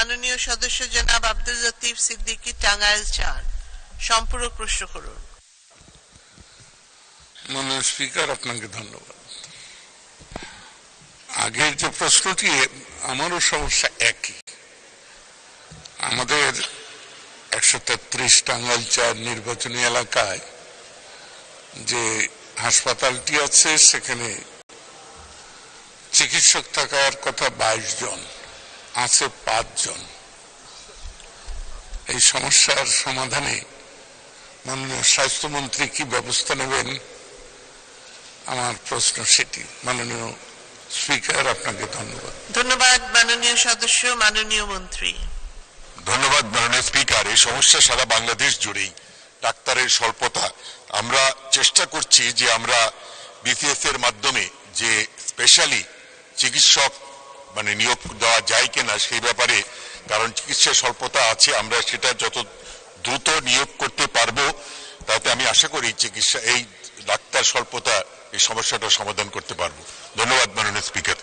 মাননীয় সদস্য জনাব আব্দুল লতিফ সিদ্দিকী, টাঙ্গাইল ৪। সম্পূরক প্রশ্ন করুন। মাননীয় স্পিকার, আপনাকে ধন্যবাদ। আগের যে প্রশ্নটি, আমারও সমস্যা একই। আমাদের ১৩৩ টাঙ্গাইল ৪ নির্বাচনী এলাকায় যে হাসপাতালটি আছে সেখানে চিকিৎসক থাকার কথা ২২ জন, আছে ৫ জন। এই সমস্যার সমাধানে মাননীয় স্বাস্থ্যমন্ত্রী কি ব্যবস্থা নেবেন, আমার প্রশ্ন সেটি। মাননীয় স্পিকার, আপনাকে ধন্যবাদ। ধন্যবাদ মাননীয় সদস্য। মাননীয় মন্ত্রী। ধন্যবাদ মাননীয় স্পিকার। এই সমস্যা সারা বাংলাদেশ জুড়েই, ডাক্তারের স্বল্পতা। আমরা চেষ্টা করছি যে আমরা বিসিএস এর মাধ্যমে যে স্পেশালি চিকিৎসক নিয়োগ দেওয়া যায় কিনা সেই ব্যাপারে, কারণ চিকিৎসার স্বল্পতা আছে, আমরা সেটা যত দ্রুত নিয়োগ করতে পারবো তাতে আমি আশা করি চিকিৎসা এই ডাক্তার স্বল্পতা এই সমস্যাটা সমাধান করতে পারবো। ধন্যবাদ মাননীয় স্পিকার।